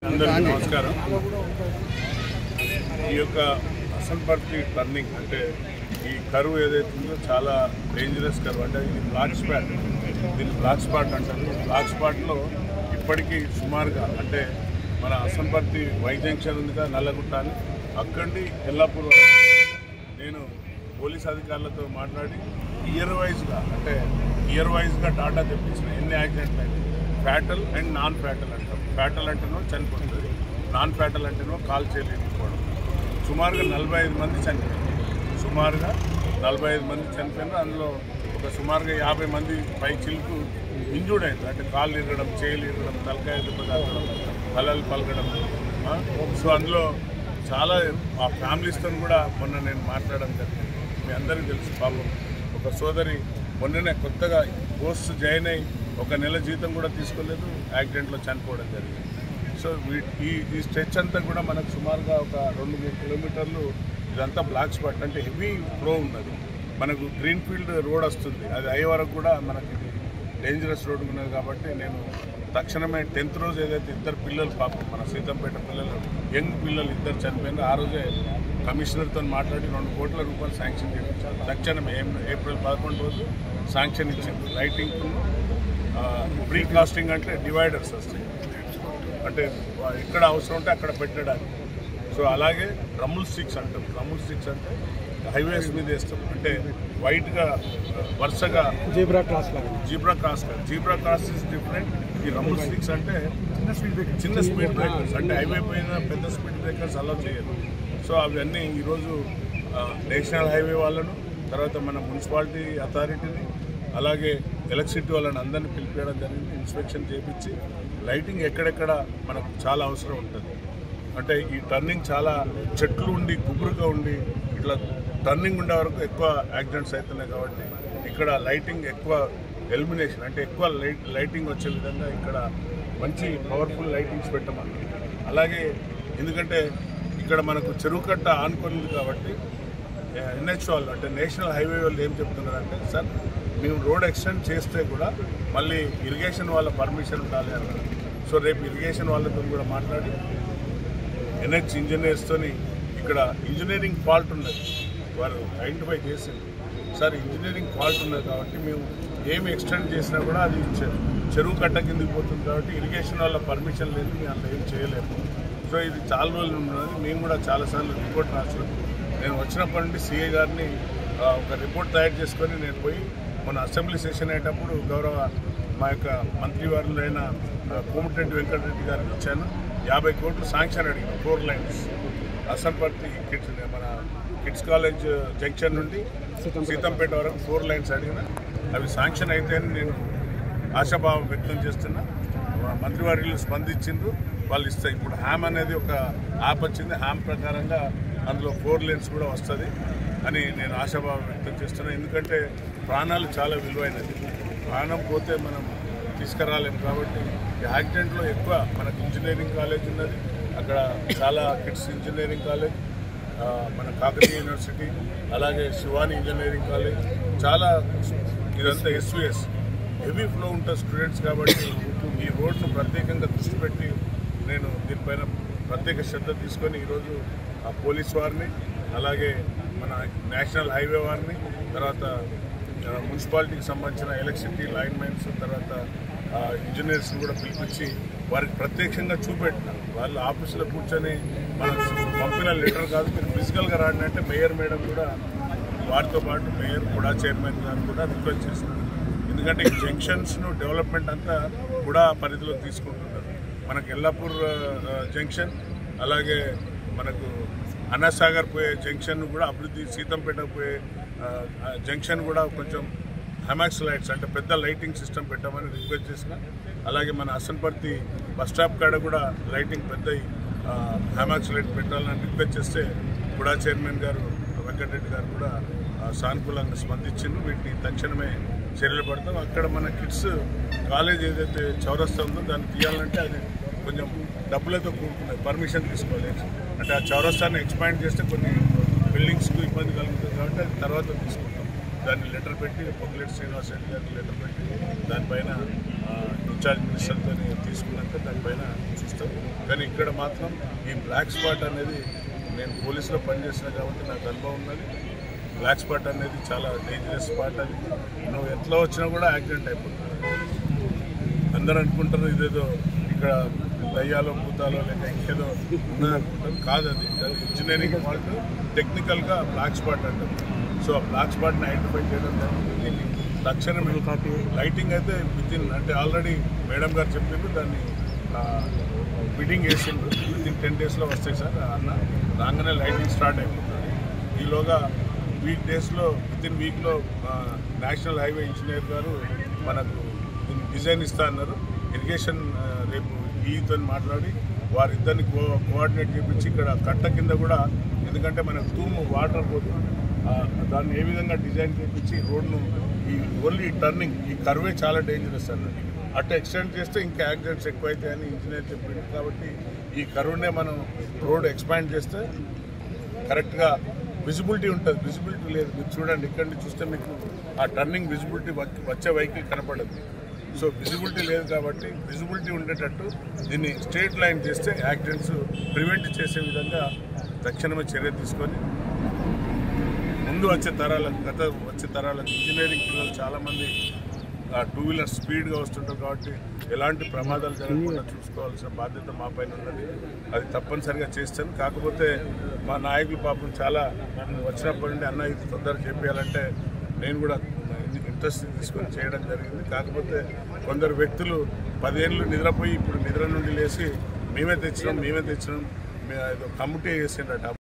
అందరికీ నమస్కారం. ఈ యొక్క అసన్పర్తి టర్నింగ్ అంటే ఈ కరువు ఏదైతే ఉందో చాలా డేంజరస్ కరువు. అంటే ఇది బ్లాక్ స్పాట్, దీన్ని బ్లాక్ స్పాట్ అంటారు. బ్లాక్ స్పాట్లో ఇప్పటికీ సుమారుగా అంటే మన అసన్పర్తి వై జంక్షన్ ఉందిగా నల్లగుట్ట అని, అక్కడి ఎల్లాపూర్ నేను పోలీస్ అధికారులతో మాట్లాడి ఇయర్ వైజ్గా డాటా తెప్పించిన ఎన్ని యాక్సిడెంట్లు అయితే ఫ్యాటల్ అండ్ నాన్ ఫ్యాటల్ అంటాం. ఫ్యాటల్ అంటేనో చనిపోతుంది, నాన్ ఫ్యాటల్ అంటేనో కాల్ చేయలేకపోవడం. సుమారుగా 45 మంది చనిపోయారు. అందులో ఒక సుమారుగా 50 మంది పై చిలుకు ఇంజూర్డ్ అయింది. అంటే కాళ్ళు ఇరగడం, చేతులు ఇరగడం, తలకాయ దెబ్బ తాగడం, తలలు పలకడం. సో అందులో చాలా ఆ ఫ్యామిలీస్తో కూడా మొన్న నేను మాట్లాడడం జరిగింది. మీ అందరికీ తెలుసు, పాపం ఒక సోదరి మొన్ననే కొత్తగా పోస్ట్ జాయిన్ అయ్యి 1 నెల జీతం కూడా తీసుకోలేదు, యాక్సిడెంట్లో చనిపోవడం జరిగింది. సో ఈ స్ట్రెచ్ అంతా కూడా మనకు సుమారుగా ఒక 2-3 కిలోమీటర్లు ఇదంతా బ్లాక్ స్పాట్. అంటే హెవీ ఫ్లో ఉన్నది. మనకు గ్రీన్ ఫీల్డ్ రోడ్ వస్తుంది, అది అయ్యే వరకు కూడా మనకి డేంజరస్ రోడ్ ఉన్నది. కాబట్టి నేను తక్షణమే 10th రోజు ఏదైతే 2 పిల్లలు పాపం మన సీతంపేట పిల్లలు, యంగ్ పిల్లలు 2 చనిపోయినారు, ఆ రోజే కమిషనర్తో మాట్లాడి 2 కోట్ల రూపాయలు శాంక్షన్ చేయించారు. తక్షణమే ఏప్రిల్ 11 రోజు శాంక్షన్ ఇచ్చింది. లైటింగ్ ప్రీ కాస్టింగ్ అంటే డివైడర్స్ వస్తాయి, అంటే ఎక్కడ అవసరం ఉంటే అక్కడ పెట్టడానికి. సో అలాగే రమ్ముల్ స్టిక్స్ అంటాం. రమ్ముల్ స్టిక్స్ అంటే హైవేస్ మీద వేస్తాం, అంటే వైట్గా వరుసగా జీబ్రా క్రాస్ ఇస్ డిఫరెంట్. ఈ రమ్ముల్ స్టిక్స్ అంటే చిన్న స్పీడ్ బ్రేకర్స్, అంటే హైవే పైన పెద్ద స్పీడ్ బ్రేకర్స్ అలౌ చేయరు. సో అవన్నీ ఈరోజు నేషనల్ హైవే వాళ్ళను, తర్వాత మన మున్సిపాలిటీ అథారిటీని, అలాగే ఎలక్ట్రిసిటీ వాళ్ళని అందరినీ పిలిపించడం జరిగింది. ఇన్స్పెక్షన్ చేయించి లైటింగ్ ఎక్కడెక్కడ మనకు చాలా అవసరం ఉంటుంది. అంటే ఈ టర్నింగ్ చాలా చెట్లు ఉండి గుబురుగా ఉండి ఇట్లా టర్నింగ్ ఉండే వరకు ఎక్కువ యాక్సిడెంట్స్ అవుతున్నాయి. కాబట్టి ఇక్కడ లైటింగ్ ఎక్కువ ఎలిమినేషన్, అంటే ఎక్కువ లైటింగ్ వచ్చే విధంగా ఇక్కడ మంచి పవర్ఫుల్ లైటింగ్స్ పెట్టమని. అలాగే ఎందుకంటే ఇక్కడ మనకు చెరువు కట్ట ఆనుకుంది కాబట్టి NH వాళ్ళు, అంటే నేషనల్ హైవే వాళ్ళు ఏం చెప్తున్నారంటే, సార్ మేము రోడ్ ఎక్స్టెండ్ చేస్తే కూడా మళ్ళీ ఇరిగేషన్ వాళ్ళ పర్మిషన్ ఉండాలి అన్నారు. సో రేపు ఇరిగేషన్ వాళ్ళతో కూడా మాట్లాడి NH ఇంజనీర్స్తో ఇక్కడ ఇంజనీరింగ్ ఫాల్ట్ ఉన్నది, వారు ఐడెంటిఫై చేసింది. సార్ ఇంజనీరింగ్ ఫాల్ట్ ఉన్నది కాబట్టి మేము ఏమి ఎక్స్టెండ్ చేసినా కూడా అది చెరువు కట్ట కిందికి పోతుంది. కాబట్టి ఇరిగేషన్ వాళ్ళ పర్మిషన్ లేదు, మేము అంత ఏం చేయలేము. సో ఇది చాలా రోజులు ఉన్నది. మేము కూడా చాలాసార్లు రిపోర్ట్ రాసాం. నేను వచ్చినప్పటి నుండి CA గారిని ఒక రిపోర్ట్ తయారు చేసుకొని నేను పోయి మన అసెంబ్లీ సెషన్ అయ్యేటప్పుడు గౌరవ మా యొక్క మంత్రివారులు అయిన కోమటిరెడ్డి వెంకటరెడ్డి గారికి ఇచ్చాను. 50 కోట్లు శాంక్షన్ అడిగిన 4 లైన్స్ అసన్పర్తి మన కిడ్స్ కాలేజ్ జంక్షన్ నుండి సీతంపేట వరకు 4 లైన్స్ అడిగిన. అవి శాంక్షన్ అయితే నేను ఆశాభావం వ్యక్తం చేస్తున్నా. మంత్రివర్యులు స్పందించిండ్రు, వాళ్ళు ఇస్తాయి. ఇప్పుడు హ్యామ్ అనేది ఒక యాప్ వచ్చింది, హ్యామ్ ప్రకారంగా అందులో 4 లేన్స్ కూడా వస్తుంది అని నేను ఆశాభావం వ్యక్తం చేస్తున్నాను. ఎందుకంటే ప్రాణాలు చాలా విలువైనది, ప్రాణం పోతే మనం తీసుకురాలేము. కాబట్టి ఈ యాక్సిడెంట్లో ఎక్కువ మనకు ఇంజనీరింగ్ కాలేజ్ ఉన్నది, అక్కడ చాలా కిడ్స్ ఇంజనీరింగ్ కాలేజ్, మన కాకతీయ యూనివర్సిటీ, అలాగే శివాని ఇంజనీరింగ్ కాలేజ్, చాలా ఇదంతా SVS హెవీ ఫ్లో ఉంటుంది స్టూడెంట్స్. కాబట్టి ఈ రోడ్ను ప్రత్యేకంగా దృష్టి పెట్టి నేను దీనిపైన ప్రత్యేక శ్రద్ధ తీసుకొని ఈరోజు ఆ పోలీస్ వారిని, అలాగే మన నేషనల్ హైవే వారిని, తర్వాత మున్సిపాలిటీకి సంబంధించిన ఎలక్ట్రిసిటీ లైన్మెన్స్, తర్వాత ఇంజనీర్స్ని కూడా పిలిపించి వారికి ప్రత్యక్షంగా చూపెట్టినారు. వాళ్ళు ఆఫీసులో కూర్చొని మనం పంపిన లెటర్ కాదు, మీరు ఫిజికల్గా రాడినంటే మేయర్ మేడం కూడా వారితో పాటు మేయర్ కూడా చైర్మన్ గారు కూడా రిక్వెస్ట్ చేస్తున్నారు. ఎందుకంటే ఈ జంక్షన్స్ను డెవలప్మెంట్ అంతా కూడా పరిధిలో తీసుకుంటున్నారు. మనకు ఎల్లాపూర్ జంక్షన్, అలాగే మనకు అన్నాసాగర్ పోయే జంక్షన్ కూడా అభివృద్ధి, సీతంపేట పోయే జంక్షన్ కూడా కొంచెం హెమాక్స్ లైట్స్, అంటే పెద్ద లైటింగ్ సిస్టమ్ పెట్టామని రిక్వెస్ట్ చేసిన. అలాగే మన అసన్పర్తి బస్ స్టాప్ కాడ కూడా లైటింగ్ పెద్ద హెమాక్స్ లైట్ పెట్టాలని రిక్వెస్ట్ చేస్తే కూడా చైర్మన్ గారు వెంకటరెడ్డి గారు కూడా సానుకూలంగా స్పందించిండ్రు. వీటిని తక్షణమే చర్యలు పడతాం. అక్కడ మన కిడ్స్ కాలేజ్ ఏదైతే చౌరస్తా ఉందో దాన్ని తీయాలంటే అది కొంచెం డబ్బులతో కూడుకున్నది, పర్మిషన్ తీసుకోలేదు. అంటే ఆ చౌరస్తాన్ని ఎక్స్పాండ్ చేస్తే కొన్ని బిల్డింగ్స్కు ఇబ్బంది కలుగుతుంది కాబట్టి అది తర్వాత తీసుకుంటాం. దాన్ని లెటర్ పెట్టి పొంగులేటి శ్రీనివాస్ రెడ్డి గారికి లెటర్ పెట్టి దానిపైన ఇన్ఛార్జ్ మినిస్టర్తో తీసుకున్నాక దానిపైన చూస్తాం. కానీ ఇక్కడ మాత్రం ఈ బ్లాక్ స్పాట్ అనేది నేను పోలీసులో పనిచేసిన కాబట్టి నాకు అనుభవం ఉన్నది. బ్లాక్ స్పాట్ అనేది చాలా డేంజరస్ స్పాట్. అది నువ్వు ఎట్లా వచ్చినా కూడా యాక్సిడెంట్ అయిపోతుంది. అందరూ అనుకుంటారు ఇదేదో ఇక్కడ దయ్యాలో భూతాలో లేక ఇంకేదో ఉన్నదనుకుంటారు. కాదు, అది ఇంజనీరింగ్ ఫాల్ట్. టెక్నికల్గా బ్లాక్ స్పాట్ అంటారు. సో ఆ బ్లాక్ స్పాట్ని ఐడెంటిఫై చేయడం జరిగింది. తక్షణమే లైటింగ్ అయితే వితిన్ అంటే ఆల్రెడీ మేడం గారు చెప్పిండ్రు, దాన్ని బిడ్డింగ్ వేసిండ్రు. వితిన్ 10 daysలో వస్తాయి సార్ అన్న. రాగానే లైటింగ్ స్టార్ట్ అయిపోతుంది. ఈలోగా వీక్ డేస్లో వితిన్ వీక్లో నేషనల్ హైవే ఇంజనీర్ గారు మనకు దీన్ని డిజైన్ ఇస్తా అన్నారు. ఇరిగేషన్ రేపు ఈతో మాట్లాడి వారిద్దరిని కోఆర్డినేట్ చేయించి ఇక్కడ కట్ట కింద కూడా, ఎందుకంటే మనకు తూము వాటర్ పోతుంది, దాన్ని ఏ విధంగా డిజైన్ చేయించి రోడ్ను ఈ ఓన్లీ టర్నింగ్ ఈ కర్వే చాలా డేంజరస్ అన్నది. అటు ఎక్స్టెండ్ చేస్తే ఇంకా యాక్సిడెంట్స్ ఎక్కువైతాయని ఇంజనీర్ చెప్పింది. కాబట్టి ఈ కర్వ్నే మనం రోడ్ ఎక్స్పాండ్ చేస్తే కరెక్ట్గా విజిబిలిటీ ఉంటుంది. విజిబిలిటీ లేదు. మీరు చూడండి, ఇక్కడి నుంచి చూస్తే మీకు ఆ టర్నింగ్ విజిబిలిటీ వచ్చే వెహికల్ కనపడదు. సో విజిబిలిటీ లేదు కాబట్టి విజిబిలిటీ ఉండేటట్టు దీన్ని స్ట్రేట్ లైన్ చేస్తే యాక్సిడెంట్స్ ప్రివెంట్ చేసే విధంగా తక్షణమే చర్య తీసుకొని ముందు వచ్చే తరాలకు ఇంజనీరింగ్ పిల్లలు చాలామంది 2-wheeler స్పీడ్గా వస్తుంటారు. కాబట్టి ఎలాంటి ప్రమాదాలు జరగకుండా చూసుకోవాల్సిన బాధ్యత మా పైన ఉన్నది. అది తప్పనిసరిగా చేస్తాను. కాకపోతే మా నాయకులు పాపం చాలా వచ్చినప్పటి నుండి అన్న ఇది తొందరగా చెప్పేయాలంటే నేను కూడా ఇంట్రెస్ట్ తీసుకొని చేయడం జరిగింది. కాకపోతే కొందరు వ్యక్తులు 10 ఏళ్ళు నిద్రపోయి ఇప్పుడు నిద్ర నుండి లేచి మేమే తెచ్చినాం కమిటీ వేసిండట.